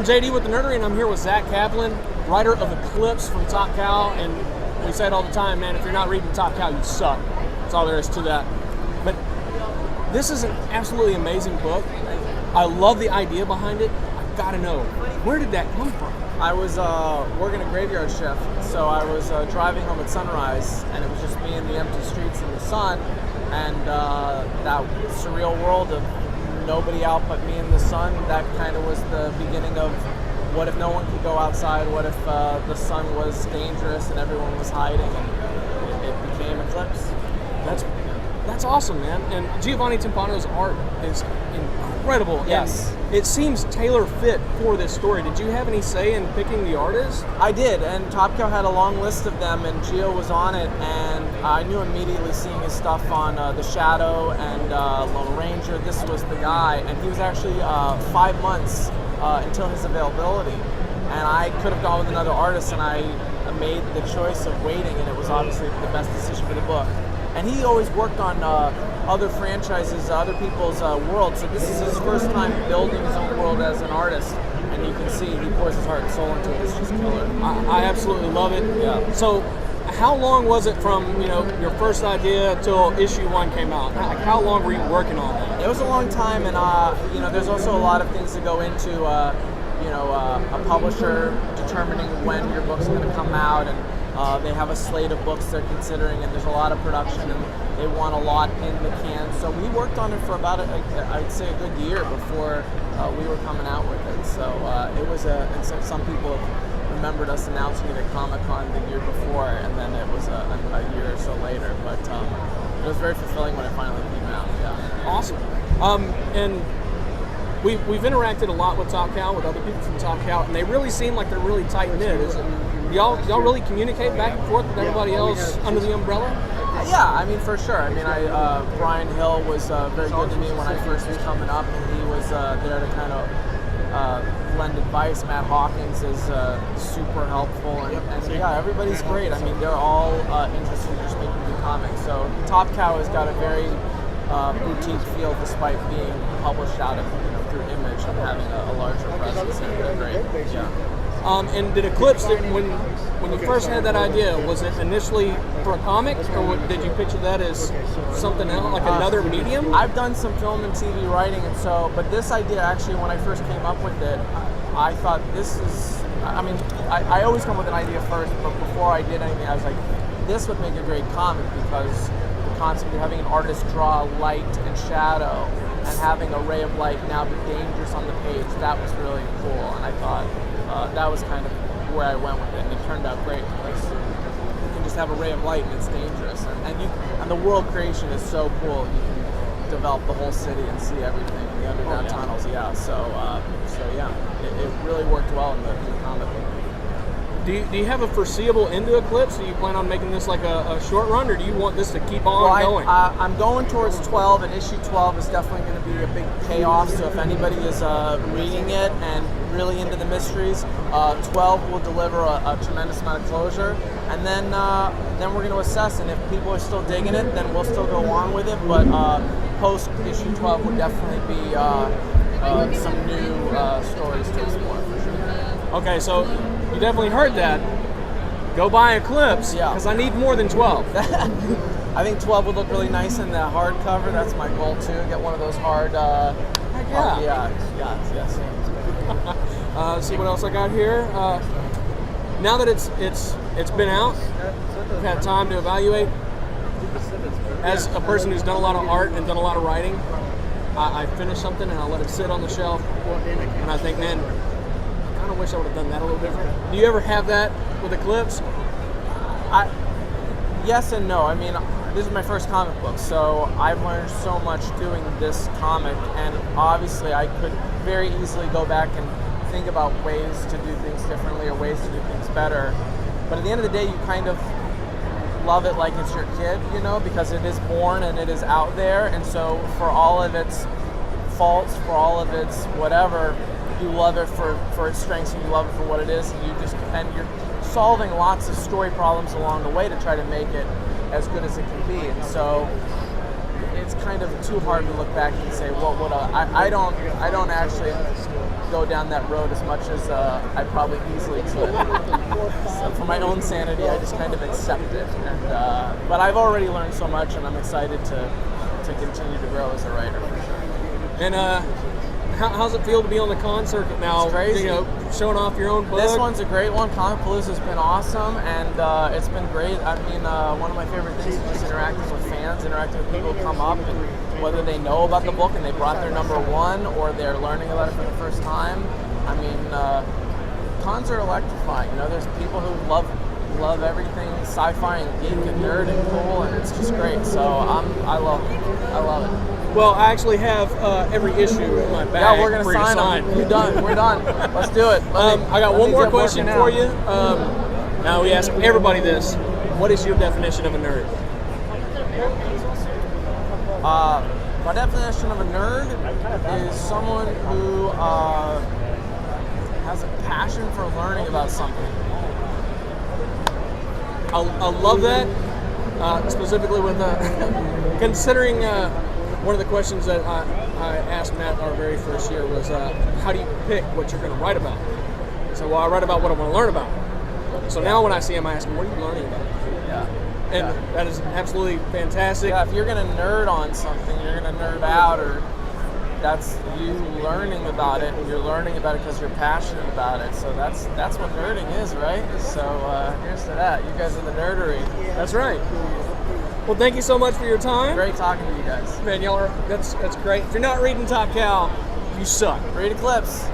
I'm JD with the Nerdery, and I'm here with Zack Kaplan, writer of Eclipse from Top Cow. And we say it all the time, man, if you're not reading Top Cow, you suck. That's all there is to that. But this is an absolutely amazing book. I love the idea behind it. I gotta know, where did that come from? I was working a graveyard shift, so I was driving home at sunrise, and it was just me in the empty streets in the sun, and that surreal world of nobody out but me in the sun. That kind of was the beginning of what if no one could go outside, what if the sun was dangerous and everyone was hiding, and it became Eclipse. That's awesome, man. And Giovanni Timpano's art is incredible. Yes. And it seems tailor-fit for this story. Did you have any say in picking the artist? I did, and Top Cow had a long list of them, and Gio was on it, and I knew immediately seeing his stuff on The Shadow and Lone Ranger. This was the guy, and he was actually 5 months until his availability. And I could have gone with another artist, and I made the choice of waiting, and it was obviously the best decision for the book. And he always worked on other franchises, other people's worlds. So this is his first time building his own world as an artist. And you can see he pours his heart and soul into it. It's just killer. I absolutely love it. Yeah. So how long was it from your first idea till issue 1 came out? How long were you working on that? It was a long time, and there's also a lot of things that go into a publisher determining when your book's going to come out, and they have a slate of books they're considering, and there's a lot of production, and they want a lot in the can. So we worked on it for about, I'd say, a good year before we were coming out with it. So it was and some people remembered us announcing it at Comic-Con the year before, and then it was a year or so later. But it was very fulfilling when it finally came out. Yeah. Awesome. And we've interacted a lot with Top Cow, with other people from Top Cow, and they really seem like they're really tight-knit. Y'all really communicate back and forth with everybody else under the umbrella? Yeah, I mean, for sure. I mean, Brian Hill was very good to me when I first was coming up, and he was there to kind of lend advice. Matt Hawkins is super helpful, and yeah, everybody's great. I mean, they're all interested in just making good comics. So Top Cow has got a very boutique feel, despite being published out of through Image and having a larger presence. And they're great. Yeah. And did Eclipse, when you first had that idea, was it initially for a comic, or did you picture that as something else, like another medium? I've done some film and TV writing, and but this idea actually, when I first came up with it, I thought this is, I always come with an idea first, but before I did anything, I was like, this would make a great comic, because the concept of having an artist draw light and shadow, and having a ray of light now be dangerous on the page, that was really cool, and I thought, that was kind of where I went with it, and it turned out great, because you can just have a ray of light and it's dangerous, and the world creation is so cool. You can develop the whole city and see everything in the underground tunnels. Yeah, so yeah, it really worked well in the comic book. Do you have a foreseeable end to Eclipse? Do you plan on making this like a short run, or do you want this to keep on going? I'm going towards 12, and issue 12 is definitely going to be a big payoff. So if anybody is reading it and really into the mysteries, 12 will deliver a tremendous amount of closure, and then we're going to assess. And if people are still digging it, then we'll still go on with it. But post issue 12 would definitely be some new stories to explore for sure. Okay, so you definitely heard that. Go buy Eclipse, because I need more than 12. I think 12 would look really nice in the hardcover. That's my goal too. Get one of those hard. Yes. See what else I got here. Now that it's been out, I've had time to evaluate. As a person who's done a lot of art and done a lot of writing, I finish something and I let it sit on the shelf, and I think, man, I kind of wish I would have done that a little different. Do you ever have that with Eclipse? Yes and no. I mean, this is my first comic book, so I've learned so much doing this comic, and obviously I could very easily go back and think about ways to do things differently or ways to do things better. But at the end of the day, you kind of love it like it's your kid, because it is born and it is out there, and so for all of its faults, for all of its whatever, you love it for its strengths, and you love it for what it is, and you're solving lots of story problems along the way to try to make it as good as it can be. And so it's kind of too hard to look back and say, what would I don't actually, go down that road as much as I probably easily could. So for my own sanity, I just kind of accept it. And but I've already learned so much, and I'm excited to continue to grow as a writer for sure. And how's it feel to be on the con circuit now? It's crazy. You know, showing off your own book. This one's a great one. Comicpalooza's been awesome, and it's been great. I mean, one of my favorite things is just interacting with fans, interacting with people who come up, and whether they know about the book and they brought their number one, or they're learning about it for the first time. I mean, cons are electrifying. You know, there's people who love everything sci-fi and geek and nerd and cool, and it's just great. So I love it. I love it. Well, I actually have every issue in my bag. Yeah, we're gonna for you to sign them. You're done. We're done. Let's do it. I got one more question for you. Now we ask everybody this: what is your definition of a nerd? My definition of a nerd is someone who has a passion for learning about something. I love that, specifically with considering one of the questions that I asked Matt our very first year was, how do you pick what you're going to write about? So, well, I write about what I want to learn about. So now when I see him, I ask him, what are you learning about? Yeah. And that is absolutely fantastic. Yeah, if you're going to nerd on something, you're going to nerd out, or that's you learning about it, and you're learning about it because you're passionate about it. So that's what nerding is, right? So here's to that. You guys are the nerdery. That's right. Well, thank you so much for your time. Great talking to you guys. Man, y'all are, that's great. If you're not reading Top Cow, you suck. Read Eclipse.